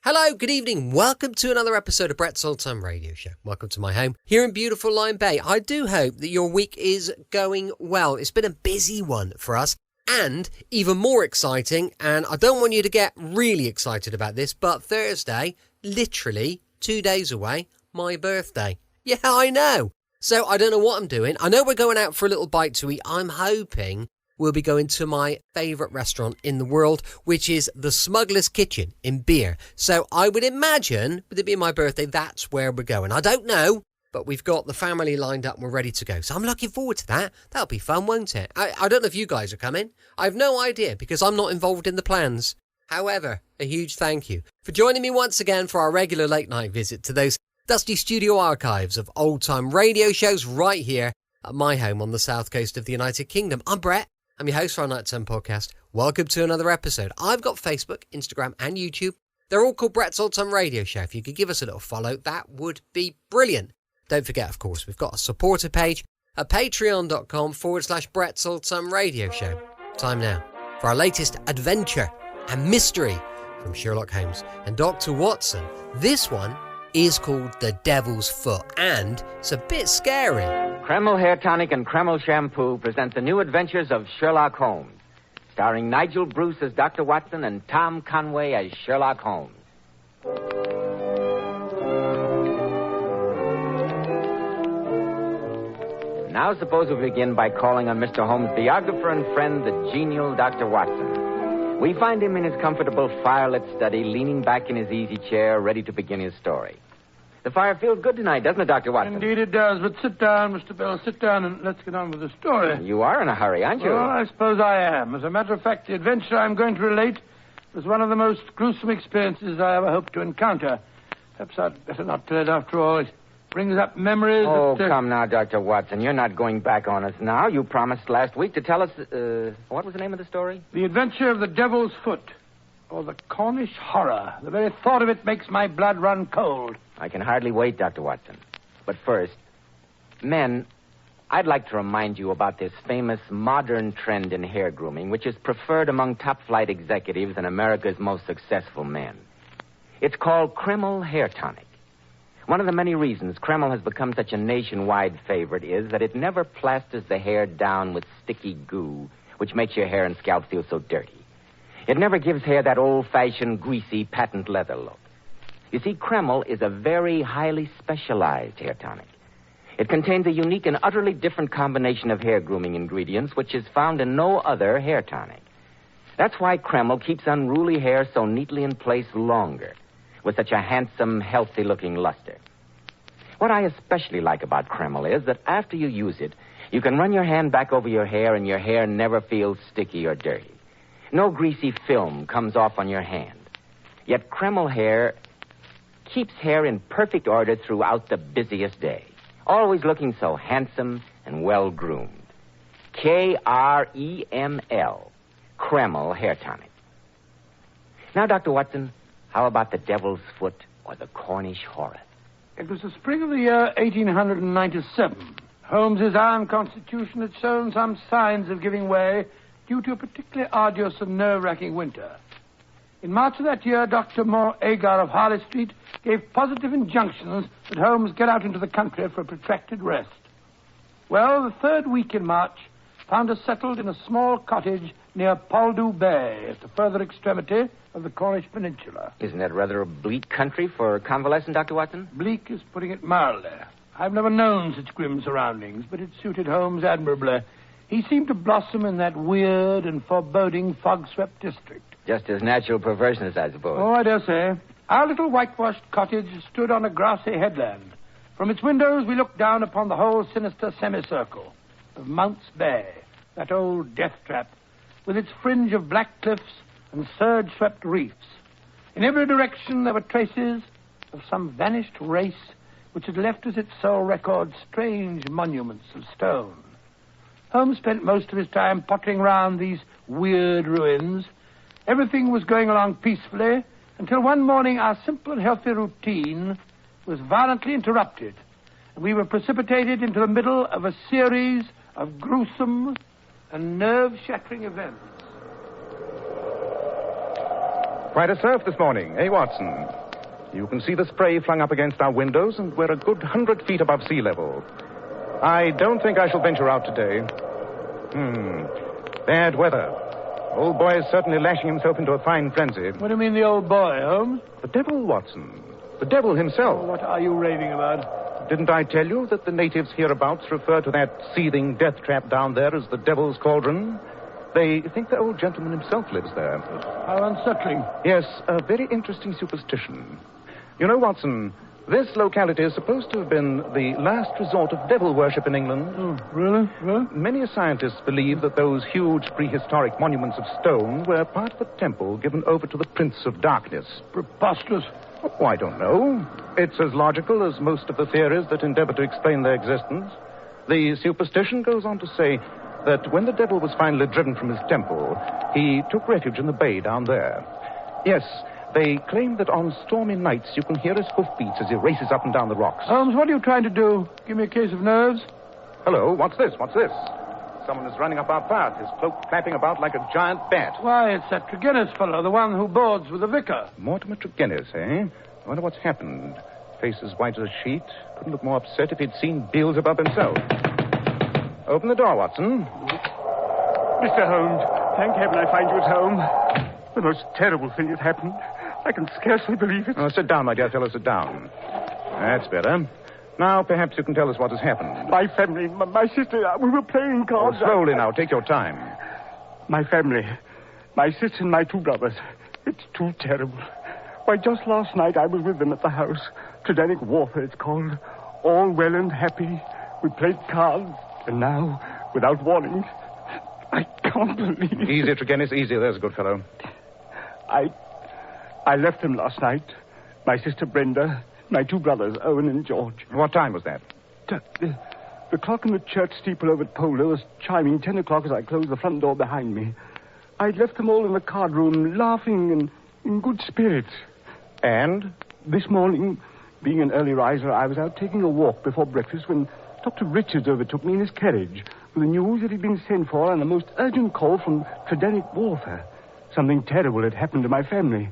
Hello, good evening. Welcome to another episode of Brett's Old-Time Radio Show. Welcome to my home here in beautiful Lyme Bay. I do hope that your week is going well. It's been a busy one for us and even more exciting. And I don't want you to get really excited about this, but Thursday, literally 2 days away, my birthday. Yeah, I know. So I don't know what I'm doing. I know we're going out for a little bite to eat. I'm hoping we'll be going to my favourite restaurant in the world, which is the Smuggler's Kitchen in Beer. So I would imagine, with it being my birthday, that's where we're going. I don't know, but we've got the family lined up and we're ready to go. So I'm looking forward to that. That'll be fun, won't it? I don't know if you guys are coming. I have no idea because I'm not involved in the plans. However, a huge thank you for joining me once again for our regular late night visit to those dusty studio archives of old-time radio shows right here at my home on the south coast of the United Kingdom. I'm Brett. I'm your host for our Nighttime podcast. Welcome to another episode. I've got Facebook, Instagram and YouTube. They're all called Brett's Old-Time Radio Show. If you could give us a little follow, that would be brilliant. Don't forget, of course, we've got a supporter page at patreon.com/Brett's Old-Time Radio Show. Time now for our latest adventure and mystery from Sherlock Holmes and Dr. Watson. This one is called The Devil's Foot, and it's a bit scary. Kreml Hair Tonic and Kreml Shampoo present the new adventures of Sherlock Holmes, starring Nigel Bruce as Dr. Watson and Tom Conway as Sherlock Holmes. Now suppose we begin by calling on Mr. Holmes' biographer and friend, the genial Dr. Watson. We find him in his comfortable firelit study, leaning back in his easy chair, ready to begin his story. The fire feels good tonight, doesn't it, Dr. Watson? Indeed it does, but sit down, Mr. Bell. Sit down and let's get on with the story. You are in a hurry, aren't you? Well, I suppose I am. As a matter of fact, the adventure I'm going to relate was one of the most gruesome experiences I ever hoped to encounter. Perhaps I'd better not tell it after all. It brings up memories come now, Dr. Watson. You're not going back on us now. You promised last week to tell us, what was the name of the story? The Adventure of the Devil's Foot, or the Cornish Horror. The very thought of it makes my blood run cold. I can hardly wait, Dr. Watson. But first, men, I'd like to remind you about this famous modern trend in hair grooming, which is preferred among top-flight executives and America's most successful men. It's called Kreml Hair Tonic. One of the many reasons Kreml has become such a nationwide favorite is that it never plasters the hair down with sticky goo, which makes your hair and scalp feel so dirty. It never gives hair that old-fashioned, greasy, patent leather look. You see, Kreml is a very highly specialized hair tonic. It contains a unique and utterly different combination of hair grooming ingredients, which is found in no other hair tonic. That's why Kreml keeps unruly hair so neatly in place longer, with such a handsome, healthy-looking luster. What I especially like about Kreml is that after you use it, you can run your hand back over your hair and your hair never feels sticky or dirty. No greasy film comes off on your hand. Yet Kreml hair keeps hair in perfect order throughout the busiest day, always looking so handsome and well-groomed. Kreml, Kreml Hair Tonic. Now, Dr. Watson, how about the Devil's Foot or the Cornish Horror? It was the spring of the year 1897. Holmes's iron constitution had shown some signs of giving way due to a particularly arduous and nerve-wracking winter. In March of that year, Dr. Moore Agar of Harley Street gave positive injunctions that Holmes get out into the country for a protracted rest. Well, the third week in March found us settled in a small cottage near Condado Bay at the further extremity of the Cornish Peninsula. Isn't that rather a bleak country for convalescent, Dr. Watson? Bleak is putting it mildly. I've never known such grim surroundings, but it suited Holmes admirably. He seemed to blossom in that weird and foreboding fog-swept district. Just as natural perverseness, I suppose. Oh, I dare say. Our little whitewashed cottage stood on a grassy headland. From its windows, we looked down upon the whole sinister semicircle of Mounts Bay, that old death trap, with its fringe of black cliffs and surge-swept reefs. In every direction, there were traces of some vanished race which had left as its sole record strange monuments of stone. Holmes spent most of his time pottering round these weird ruins. Everything was going along peacefully until one morning our simple and healthy routine was violently interrupted, and we were precipitated into the middle of a series of gruesome and nerve-shattering events. Quite a surf this morning, eh, Watson? You can see the spray flung up against our windows, and we're a good 100 feet above sea level. I don't think I shall venture out today. Bad weather. Old boy is certainly lashing himself into a fine frenzy. What do you mean, the old boy, Holmes? The devil, Watson. The devil himself. What are you raving about? Didn't I tell you that the natives hereabouts refer to that seething death trap down there as the Devil's Cauldron? They think the old gentleman himself lives there. How unsettling. Yes, a very interesting superstition. You know, Watson, this locality is supposed to have been the last resort of devil worship in England. Oh, really? Well? Many scientists believe that those huge prehistoric monuments of stone were part of a temple given over to the Prince of Darkness. Preposterous. Oh, I don't know. It's as logical as most of the theories that endeavor to explain their existence. The superstition goes on to say that when the devil was finally driven from his temple, he took refuge in the bay down there. Yes, they claim that on stormy nights you can hear his hoofbeats as he races up and down the rocks. Holmes, what are you trying to do? Give me a case of nerves? Hello, what's this? What's this? Someone is running up our path, his cloak flapping about like a giant bat. Why, it's that Tregennis fellow, the one who boards with the vicar. Mortimer Tregennis, eh? I wonder what's happened. Face as white as a sheet. Couldn't look more upset if he'd seen Beelzebub himself. Open the door, Watson. Mr. Holmes, thank heaven I find you at home. The most terrible thing has happened. I can scarcely believe it. Oh, sit down, my dear fellow, sit down. That's better. Now, perhaps you can tell us what has happened. My family, my sister, we were playing cards. Oh, slowly now, take your time. My family, my sister and my two brothers. It's too terrible. Why, just last night I was with them at the house. Tridanic warfare, it's called. All well and happy. We played cards, and now, without warning, I can't believe it. Easy, Tregennis, easy. There's a good fellow. I left them last night. My sister Brenda, my two brothers, Owen and George. What time was that? The clock in the church steeple over at Polo was chiming 10 o'clock as I closed the front door behind me. I'd left them all in the card room, laughing and in good spirits. And? This morning, being an early riser, I was out taking a walk before breakfast when Dr. Richards overtook me in his carriage with the news that he'd been sent for on a most urgent call from Tridanic warfare. Something terrible had happened to my family.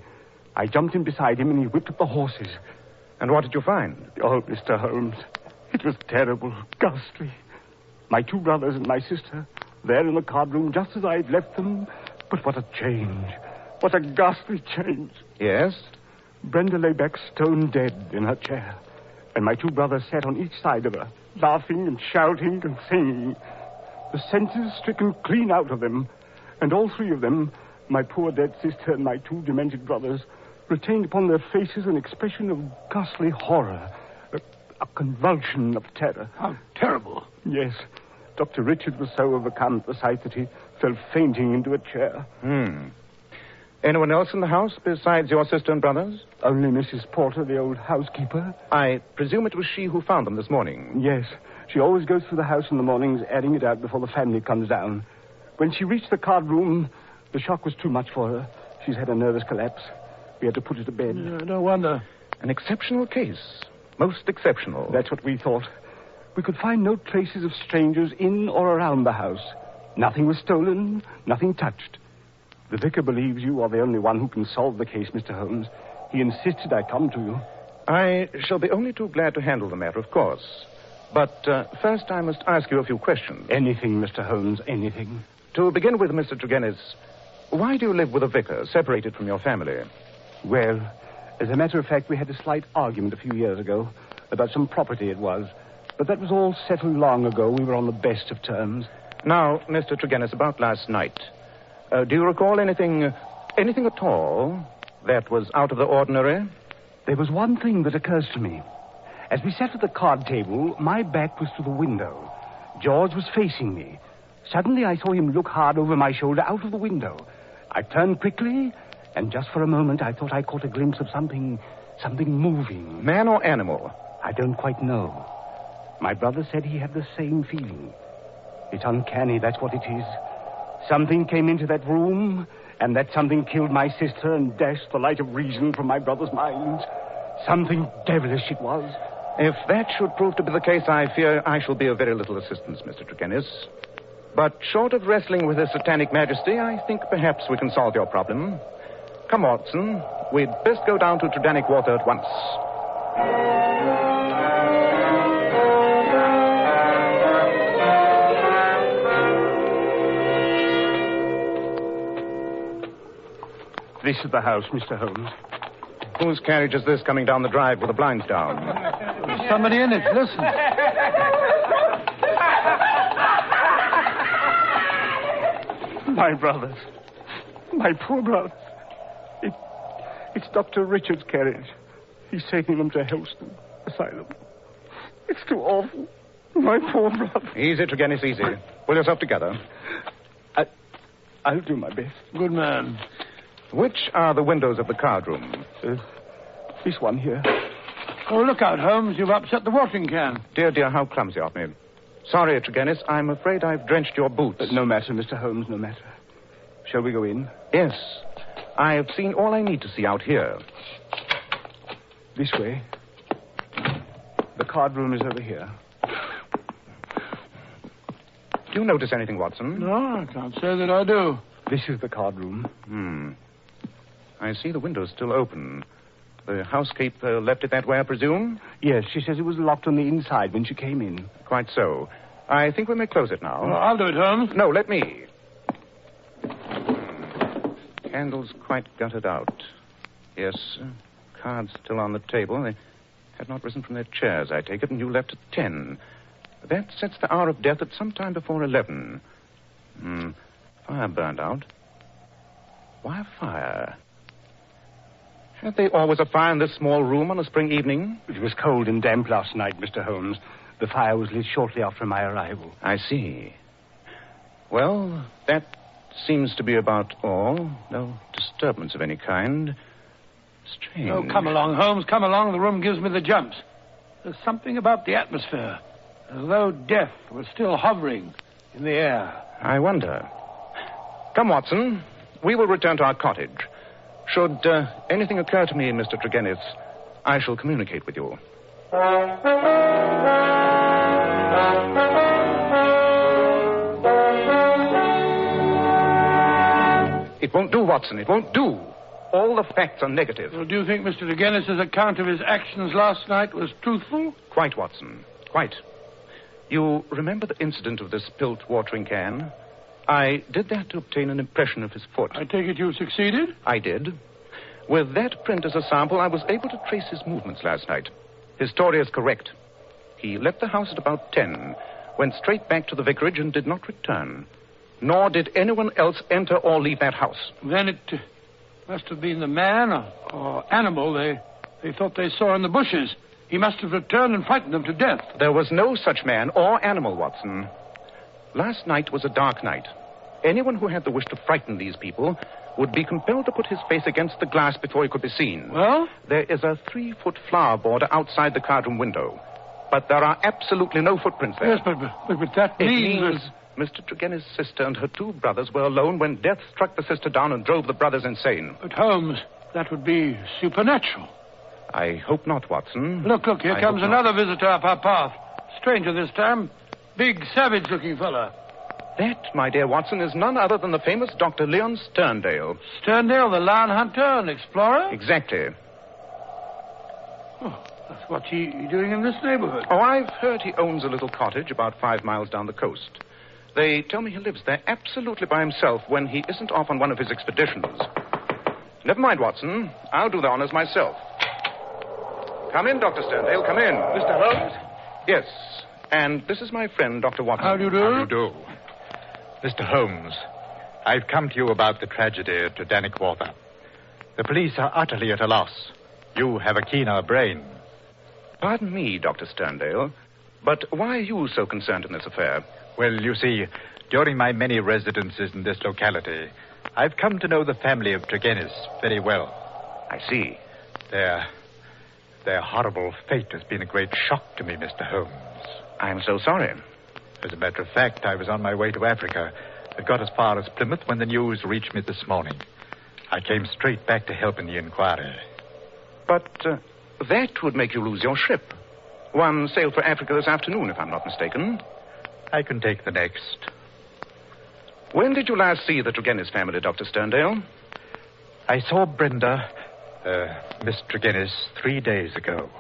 I jumped in beside him and he whipped up the horses. And what did you find? Oh, Mr. Holmes, it was terrible, ghastly. My two brothers and my sister, there in the card room just as I'd left them. But what a change. What a ghastly change. Yes? Brenda lay back stone dead in her chair. And my two brothers sat on each side of her, laughing and shouting and singing. The senses stricken clean out of them. And all three of them, my poor dead sister and my two demented brothers, retained upon their faces an expression of ghastly horror, a convulsion of terror. How terrible. Yes. Dr. Richard was so overcome at the sight that he fell fainting into a chair. Anyone else in the house besides your sister and brothers? Only Mrs. Porter, the old housekeeper. I presume it was she who found them this morning. Yes. She always goes through the house in the mornings, airing it out before the family comes down. When she reached the card room, the shock was too much for her. She's had a nervous collapse. We had to put her to bed. Yeah, no wonder. An exceptional case. Most exceptional. That's what we thought. We could find no traces of strangers in or around the house. Nothing was stolen, nothing touched. The vicar believes you are the only one who can solve the case, Mr. Holmes. He insisted I come to you. I shall be only too glad to handle the matter, of course. But first I must ask you a few questions. Anything, Mr. Holmes, anything. To begin with, Mr. Tregennis, why do you live with a vicar, separated from your family? Well, as a matter of fact, we had a slight argument a few years ago about some property it was. But that was all settled long ago. We were on the best of terms. Now, Mr. Tregennis, about last night. Do you recall anything at all that was out of the ordinary? There was one thing that occurs to me. As we sat at the card table, my back was to the window. George was facing me. Suddenly, I saw him look hard over my shoulder out of the window. I turned quickly, and just for a moment, I thought I caught a glimpse of something moving. Man or animal? I don't quite know. My brother said he had the same feeling. It's uncanny, that's what it is. Something came into that room, and that something killed my sister and dashed the light of reason from my brother's mind. Something devilish it was. If that should prove to be the case, I fear I shall be of very little assistance, Mr. Tregennis. But short of wrestling with his satanic majesty, I think perhaps we can solve your problem. Come, Watson. We'd best go down to Tredanic Water at once. This is the house, Mr. Holmes. Whose carriage is this coming down the drive with the blinds down? There's somebody in it. Listen. My brothers. My poor brothers. It's Dr. Richard's carriage. He's taking them to Helston Asylum. It's too awful. My poor brother. Easy, Tregennis, easy. Pull yourself together. I'll do my best. Good man. Which are the windows of the card room? This one here. Oh, look out, Holmes. You've upset the watering can. Dear, how clumsy of me. Sorry, Tregennis. I'm afraid I've drenched your boots. No matter, Mr. Holmes, no matter. Shall we go in? Yes. I've seen all I need to see out here. This way. The card room is over here. Do you notice anything, Watson? No, I can't say that I do. This is the card room. I see the window's still open. The housekeeper left it that way, I presume? Yes, she says it was locked on the inside when she came in. Quite so. I think we may close it now. Well, I'll do it, Holmes. No, let me. Candles quite gutted out. Yes, cards still on the table. They had not risen from their chairs, I take it, and you left at 10. That sets the hour of death at some time before 11. Fire burned out. Why a fire? Had they always a fire in this small room on a spring evening? It was cold and damp last night, Mr. Holmes. The fire was lit shortly after my arrival. I see. Well, that seems to be about all. No disturbance of any kind. Strange. Oh, come along, Holmes. Come along. The room gives me the jumps. There's something about the atmosphere, as though death was still hovering in the air. I wonder. Come, Watson. We will return to our cottage. Should anything occur to me, Mr. Tregennis, I shall communicate with you. It won't do, Watson. It won't do. All the facts are negative. Well, do you think Mr. Tregennis' account of his actions last night was truthful? Quite, Watson. Quite. You remember the incident of the spilt watering can? I did that to obtain an impression of his foot. I take it you succeeded? I did. With that print as a sample, I was able to trace his movements last night. His story is correct. He left the house at about 10, went straight back to the vicarage and did not return. Nor did anyone else enter or leave that house. Then it must have been the man or animal they thought they saw in the bushes. He must have returned and frightened them to death. There was no such man or animal, Watson. Last night was a dark night. Anyone who had the wish to frighten these people would be compelled to put his face against the glass before he could be seen. Well? There is a 3-foot flower border outside the card room window. But there are absolutely no footprints there. Yes, but that means... Mr. Tregennis' sister and her 2 brothers were alone when death struck the sister down and drove the brothers insane. But, Holmes, that would be supernatural. I hope not, Watson. Look, here comes another visitor up our path. Stranger this time. Big, savage-looking fella. That, my dear Watson, is none other than the famous Dr. Leon Sterndale. Sterndale, the lion hunter and explorer? Exactly. Oh, that's what's he doing in this neighborhood? Oh, I've heard he owns a little cottage about 5 miles down the coast. They tell me he lives there absolutely by himself when he isn't off on one of his expeditions. Never mind, Watson. I'll do the honors myself. Come in, Dr. Sterndale. Come in. Mr. Holmes? Yes. And this is my friend, Dr. Watson. How do you do? How do you do? Mr. Holmes, I've come to you about the tragedy at Tredanic Water. The police are utterly at a loss. You have a keener brain. Pardon me, Dr. Sterndale, but why are you so concerned in this affair? Well, you see, during my many residences in this locality, I've come to know the family of Tregennis very well. I see. Their horrible fate has been a great shock to me, Mr. Holmes. I'm so sorry. As a matter of fact, I was on my way to Africa. I got as far as Plymouth when the news reached me this morning. I came straight back to help in the inquiry. But that would make you lose your ship. One sailed for Africa this afternoon, if I'm not mistaken. I can take the next. When did you last see the Tregennis family, Dr. Sterndale? I saw Brenda, Miss Tregennis, 3 days ago,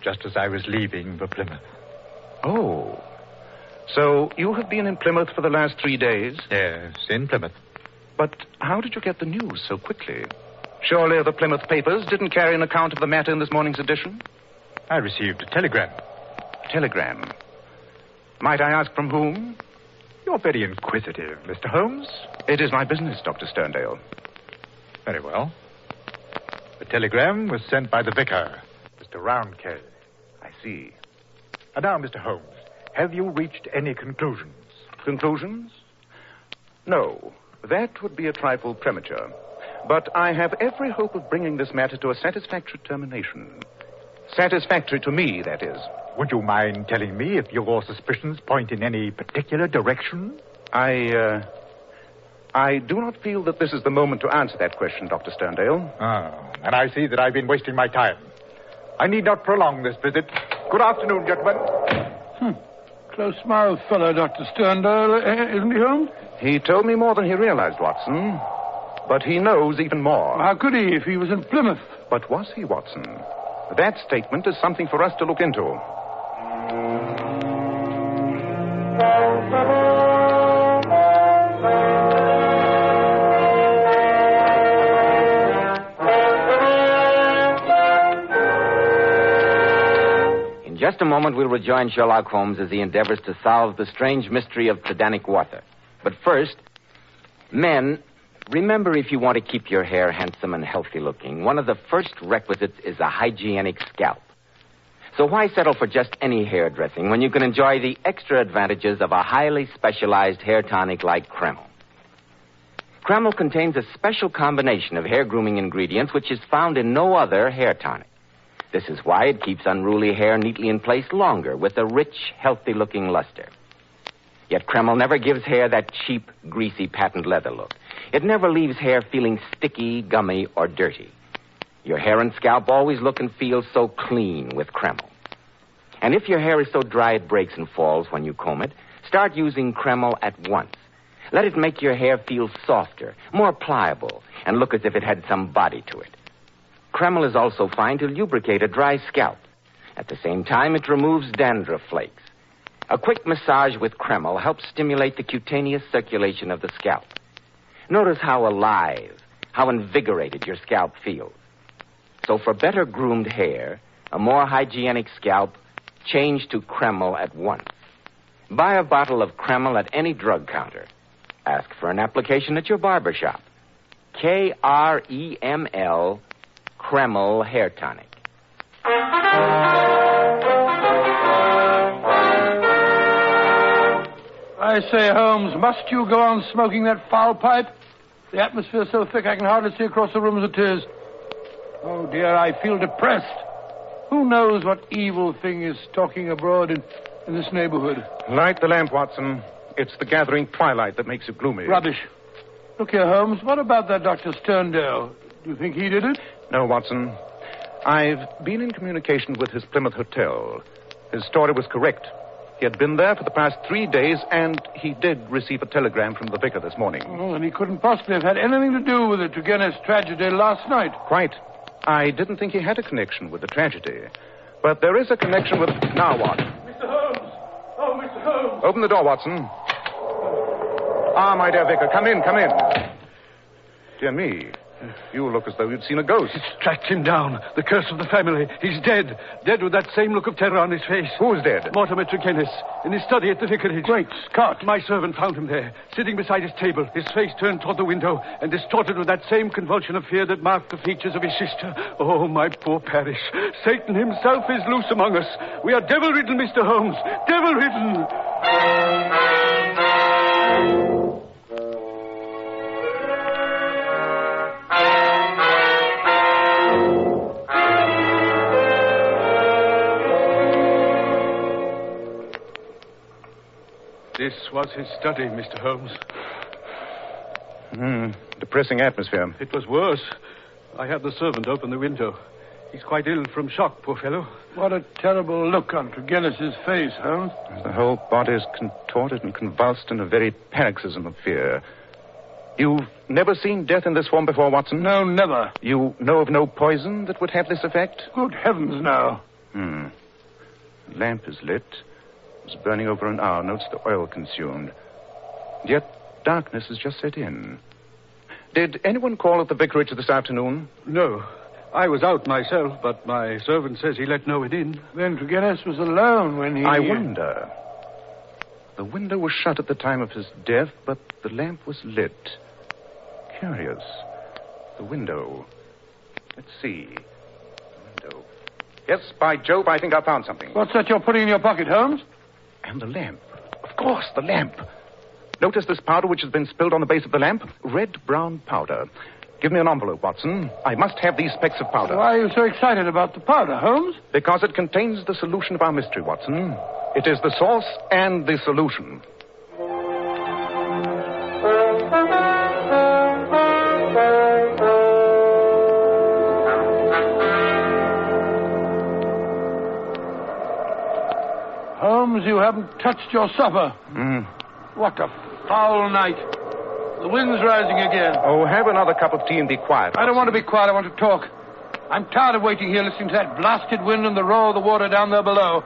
just as I was leaving for Plymouth. Oh. So you have been in Plymouth for the last 3 days? Yes, in Plymouth. But how did you get the news so quickly? Surely the Plymouth papers didn't carry an account of the matter in this morning's edition? I received a telegram. Telegram? Might I ask from whom? You're very inquisitive, Mr. Holmes. It is my business, Dr. Sterndale. Very well. The telegram was sent by the vicar, Mr. Roundcay. I see. And now, Mr. Holmes, have you reached any conclusions? Conclusions? No. That would be a trifle premature. But I have every hope of bringing this matter to a satisfactory termination. Satisfactory to me, that is. Would you mind telling me if your suspicions point in any particular direction? I do not feel that this is the moment to answer that question, Dr. Sterndale. And I see that I've been wasting my time. I need not prolong this visit. Good afternoon, gentlemen. Close-mouthed fellow, Dr. Sterndale, isn't he, Holmes? He told me more than he realized, Watson. But he knows even more. How could he if he was in Plymouth? But was he, Watson? That statement is something for us to look into. In just a moment, we'll rejoin Sherlock Holmes as he endeavors to solve the strange mystery of Tridanic water. But first, men, remember, if you want to keep your hair handsome and healthy looking, one of the first requisites is a hygienic scalp. So why settle for just any hair dressing when you can enjoy the extra advantages of a highly specialized hair tonic like Kreml? Kreml contains a special combination of hair grooming ingredients which is found in no other hair tonic. This is why it keeps unruly hair neatly in place longer with a rich, healthy-looking luster. Yet Kreml never gives hair that cheap, greasy patent leather look. It never leaves hair feeling sticky, gummy, or dirty. Your hair and scalp always look and feel so clean with Kreml. And if your hair is so dry it breaks and falls when you comb it, start using Kreml at once. Let it make your hair feel softer, more pliable, and look as if it had some body to it. Kreml is also fine to lubricate a dry scalp. At the same time, it removes dandruff flakes. A quick massage with Kreml helps stimulate the cutaneous circulation of the scalp. Notice how alive, how invigorated your scalp feels. So for better groomed hair, a more hygienic scalp, change to Kreml at once. Buy a bottle of Kreml at any drug counter. Ask for an application at your barber shop. Kreml, Kreml Hair Tonic. I say, Holmes, must you go on smoking that foul pipe? The atmosphere's so thick I can hardly see across the room as it is. Oh, dear, I feel depressed. Who knows what evil thing is stalking abroad in this neighborhood? Light the lamp, Watson. It's the gathering twilight that makes it gloomy. Rubbish. Look here, Holmes, what about that Dr. Sterndale? Do you think he did it? No, Watson. I've been in communication with his Plymouth hotel. His story was correct. He had been there for the past 3 days, and he did receive a telegram from the vicar this morning. Oh, and he couldn't possibly have had anything to do with the Tregennis tragedy last night. Quite. I didn't think he had a connection with the tragedy. But there is a connection with... Now what? Mr. Holmes! Oh, Mr. Holmes! Open the door, Watson. Ah, my dear vicar, come in, come in. Dear me, you look as though you'd seen a ghost. It's tracked him down. The curse of the family. He's dead. Dead with that same look of terror on his face. Who's dead? Mortimer Tregennis, in his study at the vicarage. Great Scott. My servant found him there, sitting beside his table, his face turned toward the window, and distorted with that same convulsion of fear that marked the features of his sister. Oh, my poor parish. Satan himself is loose among us. We are devil-ridden, Mr. Holmes. Devil-ridden. This was his study, Mr. Holmes. Depressing atmosphere. It was worse. I had the servant open the window. He's quite ill from shock, poor fellow. What a terrible look on Tregennis' face, Holmes. The whole body is contorted and convulsed in a very paroxysm of fear. You've never seen death in this form before, Watson? No, never. You know of no poison that would have this effect? Good heavens, no. The lamp is lit. It's burning over an hour. Notes the oil consumed. Yet darkness has just set in. Did anyone call at the vicarage this afternoon? No. I was out myself, but my servant says he let no one in. Then Tregennis was alone when he... I wonder. The window was shut at the time of his death, but the lamp was lit. Curious. The window. Let's see. The window. Yes, by Jove, I think I found something. What's that you're putting in your pocket, Holmes? And the lamp. Of course, the lamp. Notice this powder which has been spilled on the base of the lamp? Red-brown powder. Give me an envelope, Watson. I must have these specks of powder. Why are you so excited about the powder, Holmes? Because it contains the solution of our mystery, Watson. It is the source and the solution. Holmes, you haven't touched your supper. What a foul night. The wind's rising again. Oh, have another cup of tea and be quiet. I don't want to be quiet. I want to talk. I'm tired of waiting here listening to that blasted wind and the roar of the water down there below.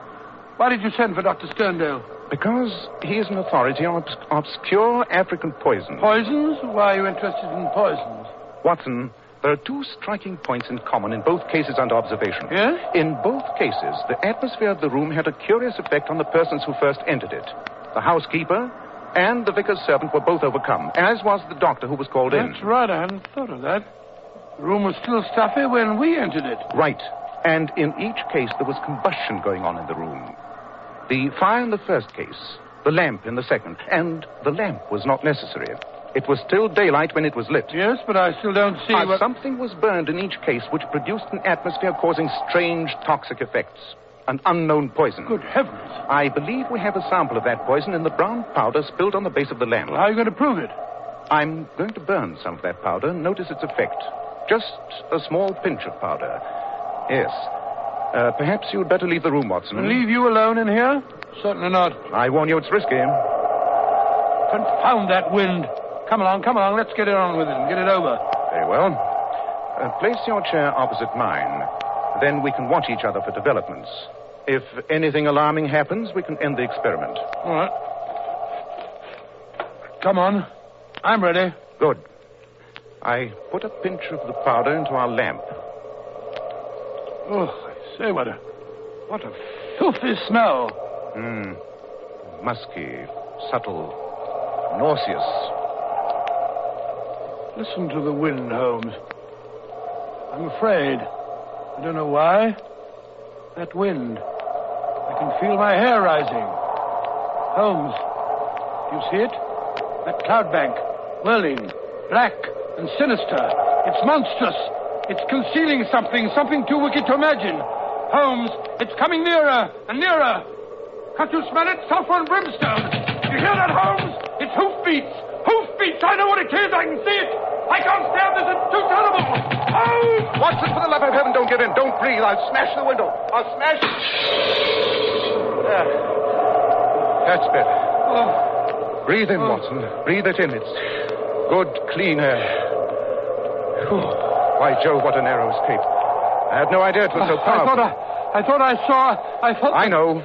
Why did you send for Dr. Sterndale? Because he is an authority on obscure African poisons. Poisons? Why are you interested in poisons? Watson, there are two striking points in common in both cases under observation. Yes? In both cases, the atmosphere of the room had a curious effect on the persons who first entered it. The housekeeper and the vicar's servant were both overcome, as was the doctor who was called in. That's right. I hadn't thought of that. The room was still stuffy when we entered it. Right. And in each case, there was combustion going on in the room. The fire in the first case, the lamp in the second, and the lamp was not necessary. It was still daylight when it was lit. Yes, but I still don't see what... Something was burned in each case which produced an atmosphere causing strange toxic effects. An unknown poison. Good heavens. I believe we have a sample of that poison in the brown powder spilled on the base of the lamp. Well, how are you going to prove it? I'm going to burn some of that powder and notice its effect. Just a small pinch of powder. Yes. Perhaps you'd better leave the room, Watson. And leave you alone in here? Certainly not. I warn you, it's risky. Confound that wind. Come along. Let's get it on with it and get it over. Very well. Place your chair opposite mine. Then we can watch each other for developments. If anything alarming happens, we can end the experiment. All right. Come on. I'm ready. Good. I put a pinch of the powder into our lamp. Oh, I say, what a filthy smell. Musky, subtle, nauseous. Listen to the wind, Holmes. I'm afraid. I don't know why. That wind. I can feel my hair rising. Holmes, do you see it? That cloud bank, whirling, black and sinister. It's monstrous. It's concealing something too wicked to imagine. Holmes, it's coming nearer and nearer. Can't you smell it? Sulfur and brimstone. You hear that, Holmes? It's hoofbeats. Hoofbeats. I know what it is. I can see it. I can't stand this. It's too terrible. Holmes! Watson, for the love of heaven, don't give in. Don't breathe. I'll smash the window. I'll smash... There. That's better. Breathe in, Watson. Breathe it in. It's good, clean air. Whew. By Jove, what a narrow escape. I had no idea it was so powerful. I thought I saw... I know.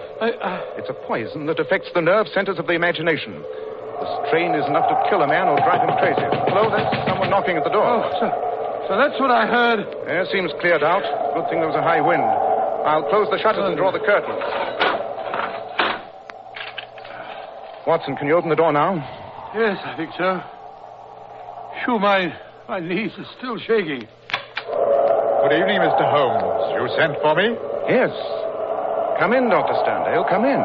It's a poison that affects the nerve centers of the imagination. The strain is enough to kill a man or drive him crazy. Hello, there's someone knocking at the door. Oh, so that's what I heard. Yeah, seems cleared out. Good thing there was a high wind. I'll close the shutters and draw the curtains. Watson, can you open the door now? Yes, I think so. Phew, my knees are still shaking. Good evening, Mr. Holmes. You sent for me? Yes. Come in, Dr. Sterndale. Come in.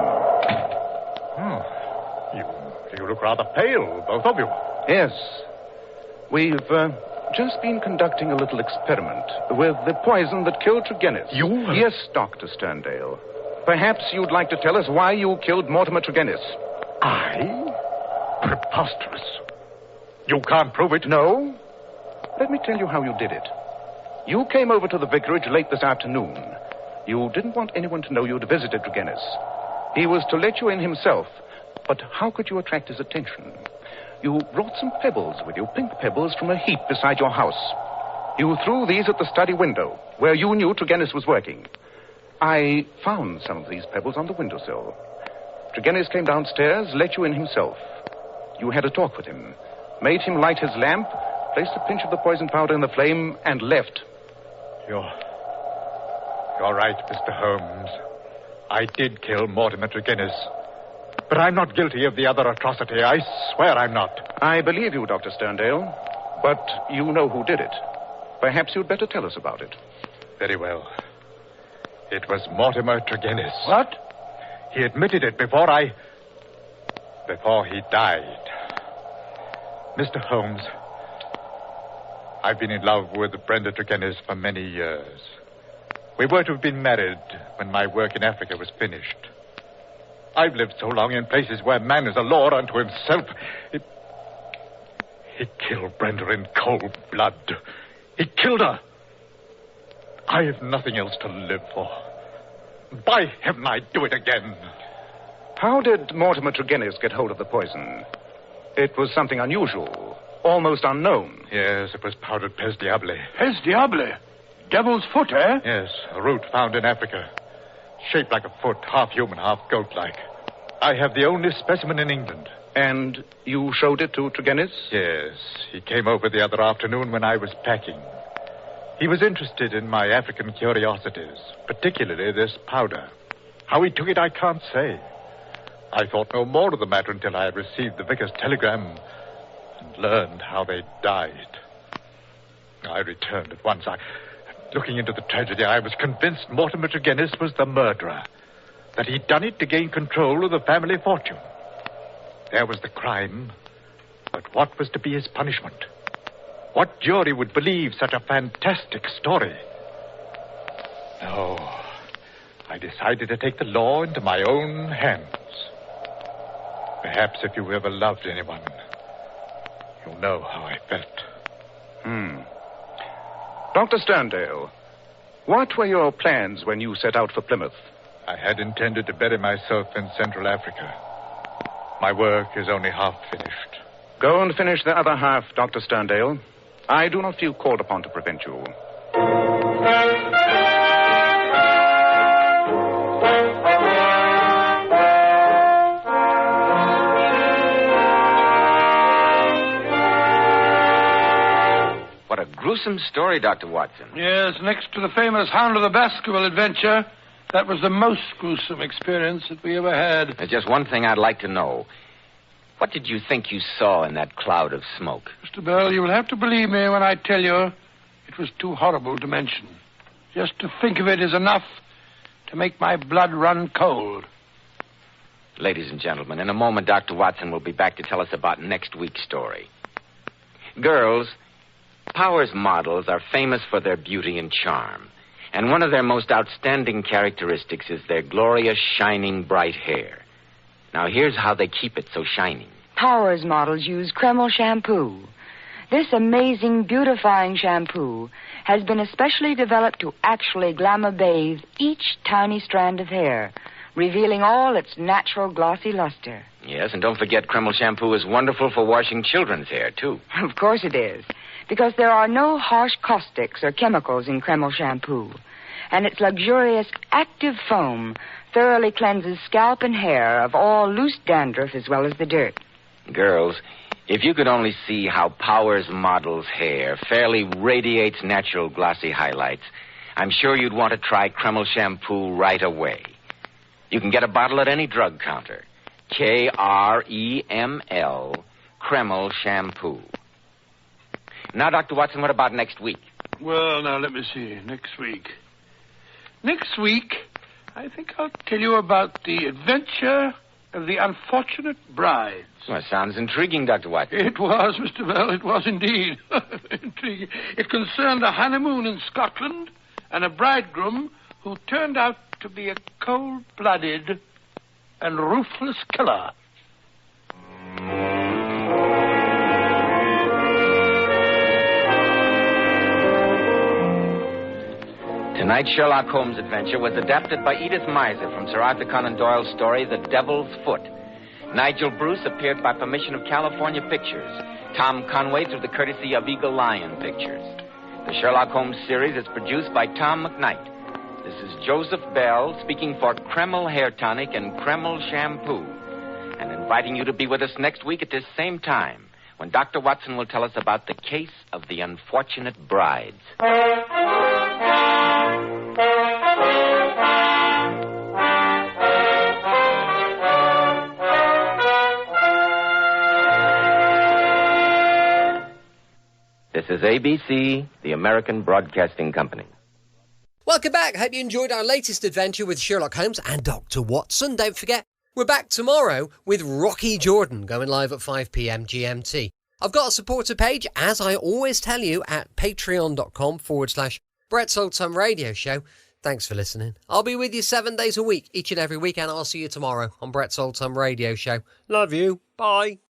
You look rather pale, both of you. Yes. We've just been conducting a little experiment with the poison that killed Tregennis. You? Yes, Dr. Sterndale. Perhaps you'd like to tell us why you killed Mortimer Tregennis. I? Preposterous. You can't prove it? No. Let me tell you how you did it. You came over to the vicarage late this afternoon. You didn't want anyone to know you'd visited Tregennis. He was to let you in himself. But how could you attract his attention? You brought some pebbles with you, pink pebbles from a heap beside your house. You threw these at the study window, where you knew Tregennis was working. I found some of these pebbles on the windowsill. Tregennis came downstairs, let you in himself. You had a talk with him, made him light his lamp, placed a pinch of the poison powder in the flame, and left. You're right, Mr. Holmes. I did kill Mortimer Tregennis. But I'm not guilty of the other atrocity. I swear I'm not. I believe you, Dr. Sterndale, but you know who did it. Perhaps you'd better tell us about it. Very well. It was Mortimer Tregennis. What? He admitted it before he died. Mr. Holmes, I've been in love with Brenda Tregennis for many years. We were to have been married when my work in Africa was finished. I've lived so long in places where man is a law unto himself. He killed Brenda in cold blood. He killed her. I have nothing else to live for. By heaven, I'd do it again. How did Mortimer Tregennis get hold of the poison? It was something unusual, almost unknown. Yes, it was powdered pes diable. Pes diable? Devil's foot, eh? Yes, a root found in Africa. Shaped like a foot, half human, half goat-like. I have the only specimen in England. And you showed it to Tregennis? Yes, he came over the other afternoon when I was packing. He was interested in my African curiosities, particularly this powder. How he took it, I can't say. I thought no more of the matter until I had received the vicar's telegram and learned how they died. I returned at once. Looking into the tragedy, I was convinced Mortimer Tregennis was the murderer, that he'd done it to gain control of the family fortune. There was the crime, but what was to be his punishment? What jury would believe such a fantastic story? No, I decided to take the law into my own hands. Perhaps if you ever loved anyone, you'll know how I felt. Dr. Sterndale, what were your plans when you set out for Plymouth? I had intended to bury myself in Central Africa. My work is only half finished. Go and finish the other half, Dr. Sterndale. I do not feel called upon to prevent you. What a gruesome story, Dr. Watson. Yes, next to the famous Hound of the Baskerville adventure, that was the most gruesome experience that we ever had. There's just one thing I'd like to know. What did you think you saw in that cloud of smoke? Mr. Bell, you will have to believe me when I tell you it was too horrible to mention. Just to think of it is enough to make my blood run cold. Ladies and gentlemen, in a moment, Dr. Watson will be back to tell us about next week's story. Girls, Powers models are famous for their beauty and charm. And one of their most outstanding characteristics is their glorious, shining, bright hair. Now, here's how they keep it so shining. Powers models use Kreml shampoo. This amazing, beautifying shampoo has been especially developed to actually glamour bathe each tiny strand of hair, revealing all its natural glossy luster. Yes, and don't forget Kreml shampoo is wonderful for washing children's hair, too. Of course it is, because there are no harsh caustics or chemicals in Kreml shampoo. And its luxurious active foam thoroughly cleanses scalp and hair of all loose dandruff as well as the dirt. Girls, if you could only see how Powers model's hair fairly radiates natural glossy highlights, I'm sure you'd want to try Kreml shampoo right away. You can get a bottle at any drug counter. Kreml, Kreml shampoo. Now, Dr. Watson, what about next week? Well, now, let me see. Next week, I think I'll tell you about the adventure of the unfortunate brides. Well, sounds intriguing, Dr. Watson. It was, Mr. Bell. It was indeed. Intriguing. It concerned a honeymoon in Scotland and a bridegroom who turned out to be a cold-blooded and ruthless killer. Tonight's Sherlock Holmes adventure was adapted by Edith Meiser from Sir Arthur Conan Doyle's story, The Devil's Foot. Nigel Bruce appeared by permission of California Pictures. Tom Conway through the courtesy of Eagle Lion Pictures. The Sherlock Holmes series is produced by Tom McKnight. This is Joseph Bell speaking for Kreml Hair Tonic and Kreml Shampoo, and inviting you to be with us next week at this same time, when Dr. Watson will tell us about the case of the unfortunate brides. This is ABC, the American Broadcasting Company. Welcome back. Hope you enjoyed our latest adventure with Sherlock Holmes and Dr. Watson. Don't forget, we're back tomorrow with Rocky Jordan, going live at 5 p.m. GMT. I've got a supporter page, as I always tell you, at patreon.com/Brett's Old Time Radio Show. Thanks for listening. I'll be with you 7 days a week, each and every week, and I'll see you tomorrow on Brett's Old Time Radio Show. Love you. Bye.